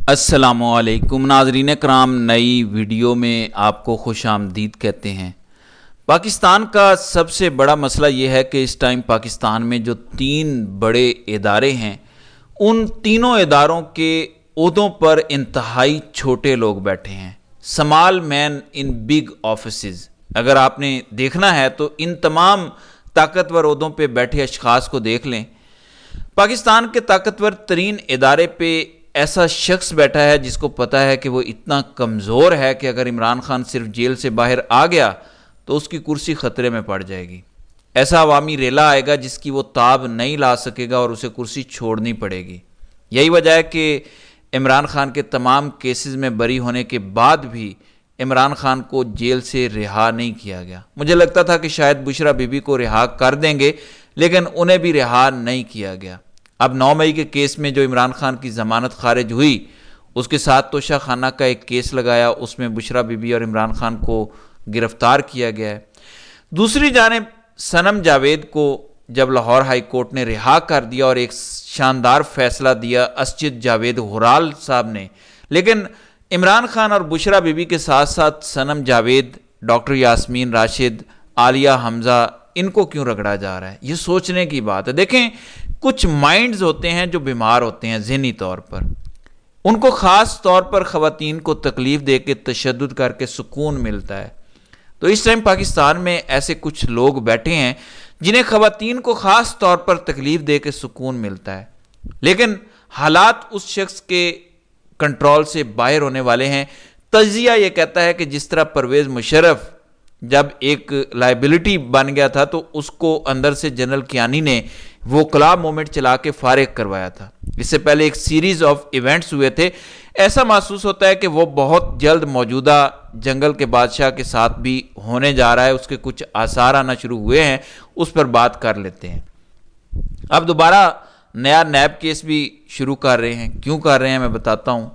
السلام علیکم ناظرین کرام، نئی ویڈیو میں آپ کو خوش آمدید کہتے ہیں۔ پاکستان کا سب سے بڑا مسئلہ یہ ہے کہ اس ٹائم پاکستان میں جو 3 بڑے ادارے ہیں، ان تینوں اداروں کے عہدوں پر انتہائی چھوٹے لوگ بیٹھے ہیں۔ Small men in big offices, اگر آپ نے دیکھنا ہے تو ان تمام طاقتور عہدوں پہ بیٹھے اشخاص کو دیکھ لیں۔ پاکستان کے طاقتور ترین ادارے پہ ایسا شخص بیٹھا ہے جس کو پتہ ہے کہ وہ اتنا کمزور ہے کہ اگر عمران خان صرف جیل سے باہر آ گیا تو اس کی کرسی خطرے میں پڑ جائے گی۔ ایسا عوامی ریلا آئے گا جس کی وہ تاب نہیں لا سکے گا اور اسے کرسی چھوڑنی پڑے گی۔ یہی وجہ ہے کہ عمران خان کے تمام کیسز میں بری ہونے کے بعد بھی عمران خان کو جیل سے رہا نہیں کیا گیا۔ مجھے لگتا تھا کہ شاید بشرا بی بی کو رہا کر دیں گے، لیکن انہیں بھی رہا نہیں کیا گیا۔ اب 9 مئی کے کیس میں جو عمران خان کی ضمانت خارج ہوئی، اس کے ساتھ توشہ خانہ کا ایک کیس لگایا، اس میں بشرا بی بی اور عمران خان کو گرفتار کیا گیا ہے۔ دوسری جانب صنم جاوید کو جب لاہور ہائی کورٹ نے رہا کر دیا اور ایک شاندار فیصلہ دیا اسجد جاوید ہرال صاحب نے، لیکن عمران خان اور بشرا بی بی کے ساتھ ساتھ صنم جاوید، ڈاکٹر یاسمین راشد، عالیہ حمزہ، ان کو کیوں رگڑا جا رہا ہے؟ یہ سوچنے کی بات ہے۔ دیکھیں، کچھ مائنڈز ہوتے ہیں جو بیمار ہوتے ہیں ذہنی طور پر، ان کو خاص طور پر خواتین کو تکلیف دے کے تشدد کر کے سکون ملتا ہے۔ تو اس ٹائم پاکستان میں ایسے کچھ لوگ بیٹھے ہیں جنہیں خواتین کو خاص طور پر تکلیف دے کے سکون ملتا ہے، لیکن حالات اس شخص کے کنٹرول سے باہر ہونے والے ہیں۔ تجزیہ یہ کہتا ہے کہ جس طرح پرویز مشرف جب ایک لائبلٹی بن گیا تھا تو اس کو اندر سے جنرل کیانی نے وہ کلا مومنٹ چلا کے فارغ کروایا تھا۔ اس سے پہلے ایک سیریز آف ایونٹس ہوئے تھے۔ ایسا محسوس ہوتا ہے کہ وہ بہت جلد موجودہ جنگل کے بادشاہ کے ساتھ بھی ہونے جا رہا ہے، اس کے کچھ آثار آنا شروع ہوئے ہیں، اس پر بات کر لیتے ہیں۔ اب دوبارہ نیا نیب کیس بھی شروع کر رہے ہیں۔ کیوں کر رہے ہیں میں بتاتا ہوں۔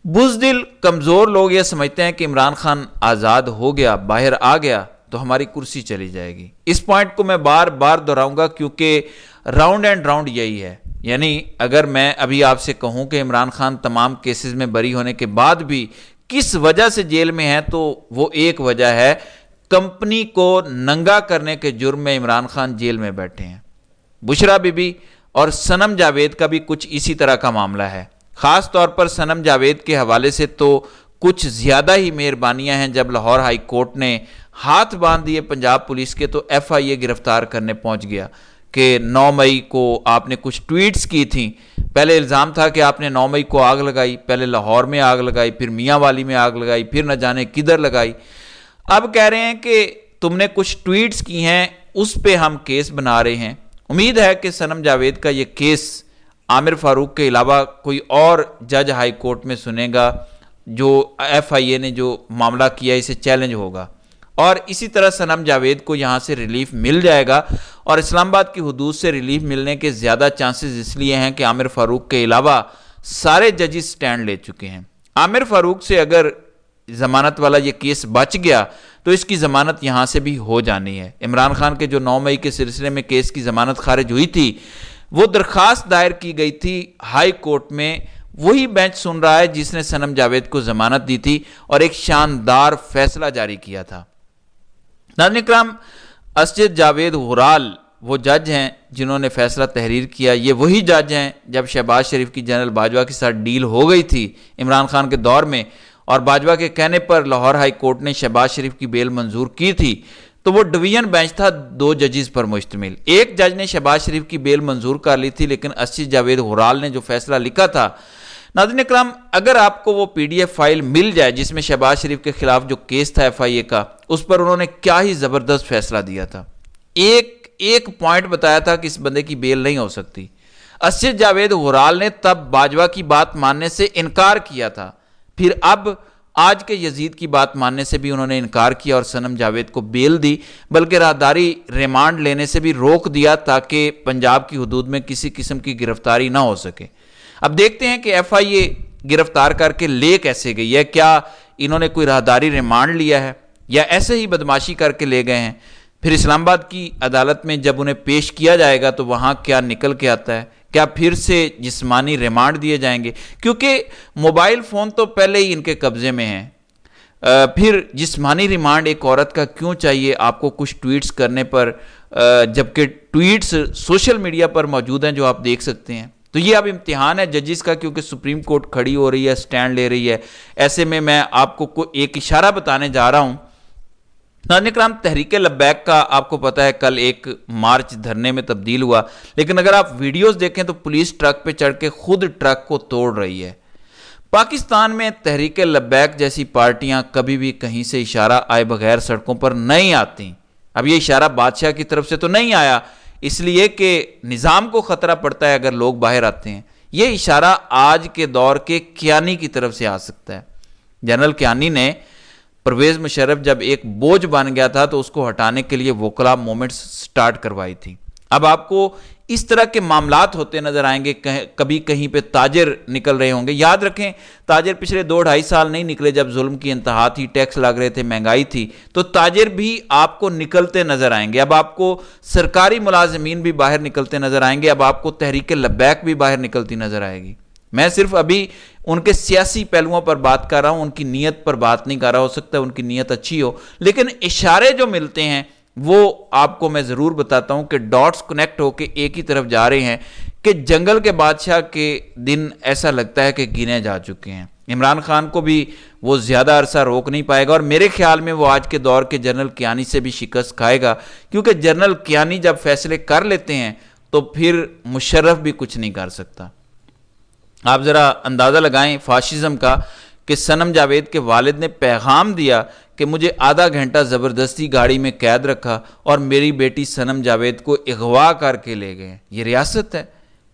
بزدل کمزور لوگ یہ سمجھتے ہیں کہ عمران خان آزاد ہو گیا، باہر آ گیا تو ہماری کرسی چلی جائے گی۔ اس پوائنٹ کو میں بار بار دہراؤں گا کیونکہ راؤنڈ اینڈ راؤنڈ یہی ہے۔ یعنی اگر میں ابھی آپ سے کہوں کہ عمران خان تمام کیسز میں بری ہونے کے بعد بھی کس وجہ سے جیل میں ہے، تو وہ ایک وجہ ہے کمپنی کو ننگا کرنے کے جرم میں عمران خان جیل میں بیٹھے ہیں۔ بشرا بی بی اور صنم جاوید کا بھی کچھ اسی طرح کا معاملہ ہے۔ خاص طور پر صنم جاوید کے حوالے سے تو کچھ زیادہ ہی مہربانیاں ہیں۔ جب لاہور ہائی کورٹ نے ہاتھ باندھ دیے پنجاب پولیس کے تو ایف آئی اے گرفتار کرنے پہنچ گیا کہ 9 مئی کو آپ نے کچھ ٹویٹس کی تھیں۔ پہلے الزام تھا کہ آپ نے 9 مئی کو آگ لگائی، پہلے لاہور میں آگ لگائی، پھر میاں والی میں آگ لگائی، پھر نہ جانے کدھر لگائی۔ اب کہہ رہے ہیں کہ تم نے کچھ ٹویٹس کی ہیں، اس پہ ہم کیس بنا رہے ہیں۔ امید ہے کہ صنم جاوید کا یہ کیس عامر فاروق کے علاوہ کوئی اور جج ہائی کورٹ میں سنے گا، جو ایف آئی اے نے جو معاملہ کیا اسے چیلنج ہوگا، اور اسی طرح صنم جاوید کو یہاں سے ریلیف مل جائے گا۔ اور اسلام آباد کی حدود سے ریلیف ملنے کے زیادہ چانسز اس لیے ہیں کہ عامر فاروق کے علاوہ سارے ججز سٹینڈ لے چکے ہیں۔ عامر فاروق سے اگر ضمانت والا یہ کیس بچ گیا تو اس کی ضمانت یہاں سے بھی ہو جانی ہے۔ عمران خان کے جو 9 مئی کے سلسلے میں کیس کی ضمانت خارج ہوئی تھی، وہ درخواست دائر کی گئی تھی ہائی کورٹ میں، وہی بینچ سن رہا ہے جس نے صنم جاوید کو ضمانت دی تھی اور ایک شاندار فیصلہ جاری کیا تھا۔ ناظرین کرام، اسجد جاوید ہرال وہ جج ہیں جنہوں نے فیصلہ تحریر کیا۔ یہ وہی جج ہیں جب شہباز شریف کی جنرل باجوہ کے ساتھ ڈیل ہو گئی تھی عمران خان کے دور میں، اور باجوہ کے کہنے پر لاہور ہائی کورٹ نے شہباز شریف کی بیل منظور کی تھی، تو وہ ڈویژن بینچ تھا 2 ججز پر مشتمل۔ ایک جج نے شہباز شریف کی بیل منظور کر لی تھی، لیکن اسجد جاوید ہرال نے جو فیصلہ لکھا تھا، ناظرین اکرام، اگر آپ کو وہ پی ڈی ایف فائل مل جائے جس میں شہباز شریف کے خلاف جو کیس تھا ایف آئی اے کا، اس پر انہوں نے کیا ہی زبردست فیصلہ دیا تھا۔ ایک پوائنٹ بتایا تھا کہ اس بندے کی بیل نہیں ہو سکتی۔ اسجد جاوید ہرال نے تب باجوہ کی بات ماننے سے انکار کیا تھا، پھر اب آج کے یزید کی بات ماننے سے بھی انہوں نے انکار کیا اور صنم جاوید کو بیل دی، بلکہ راہداری ریمانڈ لینے سے بھی روک دیا تاکہ پنجاب کی حدود میں کسی قسم کی گرفتاری نہ ہو سکے۔ اب دیکھتے ہیں کہ ایف آئی اے گرفتار کر کے لے کیسے گئی ہے۔ کیا انہوں نے کوئی راہداری ریمانڈ لیا ہے یا ایسے ہی بدماشی کر کے لے گئے ہیں؟ پھر اسلام آباد کی عدالت میں جب انہیں پیش کیا جائے گا تو وہاں کیا نکل کے آتا ہے؟ کیا پھر سے جسمانی ریمانڈ دیے جائیں گے؟ کیونکہ موبائل فون تو پہلے ہی ان کے قبضے میں ہیں، پھر جسمانی ریمانڈ ایک عورت کا کیوں چاہیے آپ کو کچھ ٹویٹس کرنے پر، جبکہ ٹویٹس سوشل میڈیا پر موجود ہیں جو آپ دیکھ سکتے ہیں۔ تو یہ اب امتحان ہے ججز کا، کیونکہ سپریم کورٹ کھڑی ہو رہی ہے، سٹینڈ لے رہی ہے۔ ایسے میں آپ کو ایک اشارہ بتانے جا رہا ہوں۔ ناظرین کرام، تحریک لبیک کا آپ کو پتا ہے کل ایک مارچ دھرنے میں تبدیل ہوا، لیکن اگر آپ ویڈیوز دیکھیں تو پولیس ٹرک پہ چڑھ کے خود ٹرک کو توڑ رہی ہے۔ پاکستان میں تحریک لبیک جیسی پارٹیاں کبھی بھی کہیں سے اشارہ آئے بغیر سڑکوں پر نہیں آتی۔ اب یہ اشارہ بادشاہ کی طرف سے تو نہیں آیا، اس لیے کہ نظام کو خطرہ پڑتا ہے اگر لوگ باہر آتے ہیں۔ یہ اشارہ آج کے دور کے کیانی کی طرف سے آ سکتا ہے۔ جنرل کیانی نے پرویز مشرف جب ایک بوجھ بن گیا تھا تو اس کو ہٹانے کے لیے وکلا مومنٹس سٹارٹ کروائی تھی۔ اب آپ کو اس طرح کے معاملات ہوتے نظر آئیں گے، کبھی کہیں پہ تاجر نکل رہے ہوں گے۔ یاد رکھیں، تاجر پچھلے 2-2.5 سال نہیں نکلے جب ظلم کی انتہا تھی، ٹیکس لگ رہے تھے، مہنگائی تھی، تو تاجر بھی آپ کو نکلتے نظر آئیں گے۔ اب آپ کو سرکاری ملازمین بھی باہر نکلتے نظر آئیں گے، اب آپ کو تحریک لبیک بھی باہر نکلتی نظر آئے گی۔ میں صرف ابھی ان کے سیاسی پہلوؤں پر بات کر رہا ہوں، ان کی نیت پر بات نہیں کر رہا، ہو سکتا ہے ان کی نیت اچھی ہو، لیکن اشارے جو ملتے ہیں وہ آپ کو میں ضرور بتاتا ہوں کہ ڈاٹس کنیکٹ ہو کے ایک ہی طرف جا رہے ہیں کہ جنگل کے بادشاہ کے دن ایسا لگتا ہے کہ گنے جا چکے ہیں۔ عمران خان کو بھی وہ زیادہ عرصہ روک نہیں پائے گا، اور میرے خیال میں وہ آج کے دور کے جنرل کیانی سے بھی شکست کھائے گا، کیونکہ جنرل کیانی جب فیصلے کر لیتے ہیں تو پھر مشرف بھی کچھ نہیں کر سکتا۔ آپ ذرا اندازہ لگائیں فاشزم کا کہ صنم جاوید کے والد نے پیغام دیا کہ مجھے آدھا گھنٹہ زبردستی گاڑی میں قید رکھا اور میری بیٹی صنم جاوید کو اغوا کر کے لے گئے۔ یہ ریاست ہے،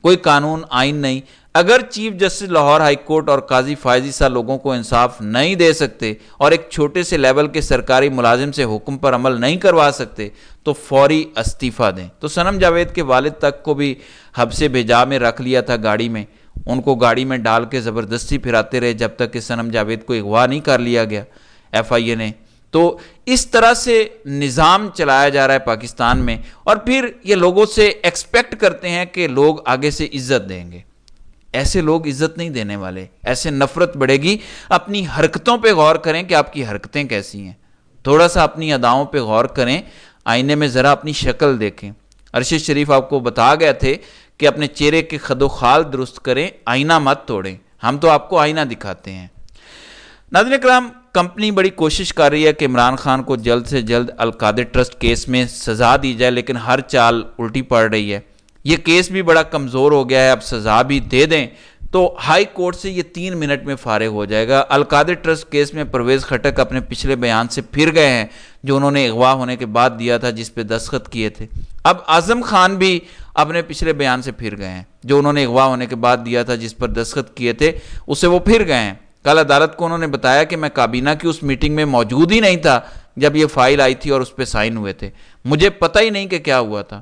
کوئی قانون آئین نہیں۔ اگر chief justice Lahore high court اور قاضی فائز عیسیٰ لوگوں کو انصاف نہیں دے سکتے اور ایک چھوٹے سے لیول کے سرکاری ملازم سے حکم پر عمل نہیں کروا سکتے تو فوری استعفیٰ دیں۔ تو صنم جاوید کے والد تک کو بھی حبس بھجا میں رکھ لیا تھا گاڑی میں، ان کو گاڑی میں ڈال کے زبردستی پھراتے رہے جب تک کہ صنم جاوید کو اغوا نہیں کر لیا گیا ایف آئی اے نے۔ تو اس طرح سے نظام چلایا جا رہا ہے پاکستان میں، اور پھر یہ لوگوں سے ایکسپیکٹ کرتے ہیں کہ لوگ آگے سے عزت دیں گے۔ ایسے لوگ عزت نہیں دینے والے، ایسے نفرت بڑھے گی۔ اپنی حرکتوں پہ غور کریں کہ آپ کی حرکتیں کیسی ہیں، تھوڑا سا اپنی اداؤں پہ غور کریں، آئینے میں ذرا اپنی شکل دیکھیں۔ ارشد شریف آپ کو بتا گئے تھے کہ اپنے چہرے کے خد و خال درست کریں، آئینہ مت توڑیں۔ ہم تو آپ کو آئینہ دکھاتے ہیں۔ ناظرین کرام، کمپنی بڑی کوشش کر رہی ہے کہ عمران خان کو جلد سے جلد القادر ٹرسٹ کیس میں سزا دی جائے، لیکن ہر چال الٹی پڑ رہی ہے۔ یہ کیس بھی بڑا کمزور ہو گیا ہے، اب سزا بھی دے دیں تو ہائی کورٹ سے یہ 3 منٹ میں فارغ ہو جائے گا۔ القادر ٹرسٹ کیس میں پرویز خٹک اپنے پچھلے بیان سے پھر گئے ہیں جو انہوں نے اغوا ہونے کے بعد دیا تھا، جس پہ دستخط کیے تھے۔ اب اعظم خان بھی اپنے پچھلے بیان سے پھر گئے ہیں جو انہوں نے اغوا ہونے کے بعد دیا تھا، جس پر دستخط کیے تھے، اسے وہ پھر گئے ہیں۔ کل عدالت کو انہوں نے بتایا کہ میں کابینہ کی اس میٹنگ میں موجود ہی نہیں تھا جب یہ فائل آئی تھی اور اس پہ سائن ہوئے تھے، مجھے پتہ ہی نہیں کہ کیا ہوا تھا۔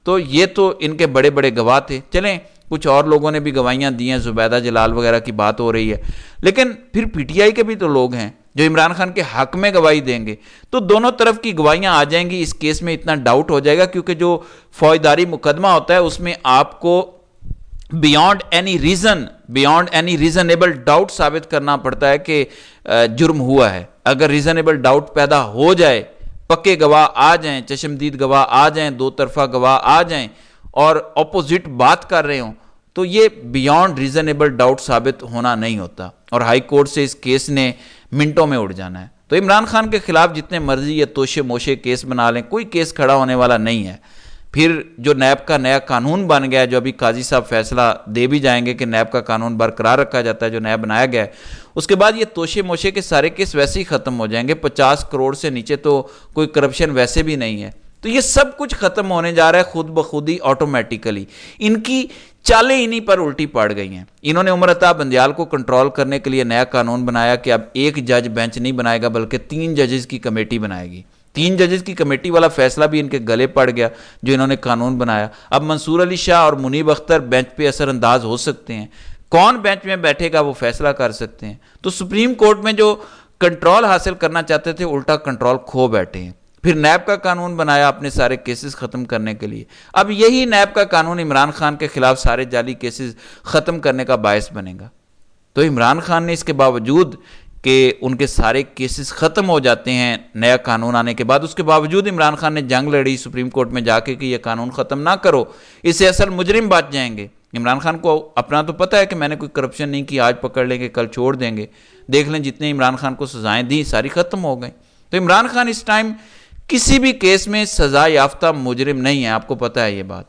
تو یہ تو ان کے بڑے بڑے گواہ تھے۔ چلیں، کچھ اور لوگوں نے بھی گواہیاں دی ہیں، زبیدہ جلال وغیرہ کی بات ہو رہی ہے، لیکن پھر پی ٹی آئی کے بھی تو لوگ ہیں جو عمران خان کے حق میں گواہی دیں گے۔ تو دونوں طرف کی گواہیاں آ جائیں گی، اس کیس میں اتنا ڈاؤٹ ہو جائے گا، کیونکہ جو فوجداری مقدمہ ہوتا ہے اس میں آپ کو بیانڈ اینی ریزنیبل ڈاؤٹ ثابت کرنا پڑتا ہے کہ جرم ہوا ہے۔ اگر ریزنیبل ڈاؤٹ پیدا ہو جائے، پکے گواہ آ جائیں، چشمدید گواہ آ جائیں، دو طرفہ گواہ آ جائیں اور اپوزٹ بات کر رہے ہوں، تو یہ بیانڈ ریزنیبل ڈاؤٹ ثابت ہونا نہیں ہوتا، اور ہائی کورٹ سے اس کیس نے منٹوں میں اڑ جانا ہے۔ تو عمران خان کے خلاف جتنے مرضی یہ توشے موشے کیس بنا لیں، کوئی کیس کھڑا ہونے والا نہیں ہے۔ پھر جو نیب کا نیا قانون بن گیا ہے، جو ابھی قاضی صاحب فیصلہ دے بھی جائیں گے کہ نیب کا قانون برقرار رکھا جاتا ہے جو نیا بنایا گیا ہے، اس کے بعد یہ توشے موشے کے سارے کیس ویسے ہی ختم ہو جائیں گے۔ 50 کروڑ سے نیچے تو کوئی کرپشن ویسے بھی نہیں ہے۔ تو یہ سب کچھ ختم ہونے جا رہا ہے خود بخود ہی، آٹومیٹیکلی۔ ان کی چالیں انہی پر الٹی پڑ گئی ہیں۔ انہوں نے عمر عطا بندیال کو کنٹرول کرنے کے لیے نیا قانون بنایا کہ اب ایک جج بینچ نہیں بنائے گا بلکہ 3 ججز کی کمیٹی بنائے گی۔ 3 ججز کی کمیٹی والا فیصلہ بھی ان کے گلے پڑ گیا جو انہوں نے قانون بنایا۔ اب منصور علی شاہ اور منیب اختر بینچ پہ اثر انداز ہو سکتے ہیں، کون بینچ میں بیٹھے گا وہ فیصلہ کر سکتے ہیں۔ تو سپریم کورٹ میں جو کنٹرول حاصل کرنا چاہتے تھے، الٹا کنٹرول کھو بیٹھے ہیں۔ پھر نیب کا قانون بنایا اپنے سارے کیسز ختم کرنے کے لیے. اب یہی نیب کا قانون عمران خان کے خلاف سارے جعلی کیسز ختم کرنے کا باعث بنے گا. تو عمران خان نے اس کے باوجود کہ ان کے سارے کیسز ختم ہو جاتے ہیں نیا قانون آنے کے بعد، اس کے باوجود عمران خان نے جنگ لڑی سپریم کورٹ میں جا کے کہ یہ قانون ختم نہ کرو، اس سے اصل مجرم بچ جائیں گے. عمران خان کو اپنا تو پتہ ہے کہ میں نے کوئی کرپشن نہیں کی، آج پکڑ لیں گے کل چھوڑ دیں گے. دیکھ لیں جتنے عمران خان کو سزائیں دیں ساری ختم ہو گئیں. تو عمران خان اس ٹائم کسی بھی کیس میں سزا یافتہ مجرم نہیں ہے، آپ کو پتہ ہے یہ بات.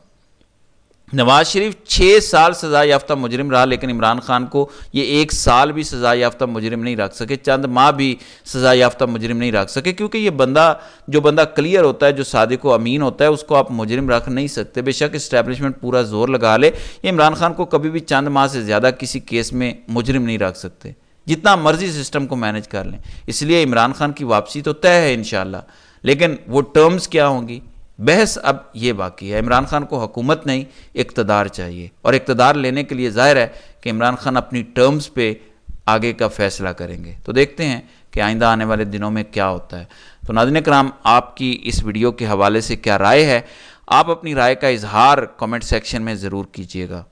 نواز شریف 6 سال سزا یافتہ مجرم رہا، لیکن عمران خان کو یہ 1 سال بھی سزا یافتہ مجرم نہیں رکھ سکے، چند ماہ بھی سزا یافتہ مجرم نہیں رکھ سکے، کیونکہ یہ بندہ کلیئر ہوتا ہے، جو صادق و امین ہوتا ہے، اس کو آپ مجرم رکھ نہیں سکتے. بے شک اسٹیبلشمنٹ پورا زور لگا لے، یہ عمران خان کو کبھی بھی چند ماہ سے زیادہ کسی کیس میں مجرم نہیں رکھ سکتے، جتنا مرضی سسٹم کو مینج کر لیں. اس لیے عمران خان کی واپسی تو طے ہے انشاءاللہ، لیکن وہ ٹرمز کیا ہوں گی، بحث اب یہ باقی ہے. عمران خان کو حکومت نہیں اقتدار چاہیے، اور اقتدار لینے کے لیے ظاہر ہے کہ عمران خان اپنی ٹرمز پہ آگے کا فیصلہ کریں گے. تو دیکھتے ہیں کہ آئندہ آنے والے دنوں میں کیا ہوتا ہے. تو ناظرین کرام، آپ کی اس ویڈیو کے حوالے سے کیا رائے ہے؟ آپ اپنی رائے کا اظہار کمنٹ سیکشن میں ضرور کیجیے گا.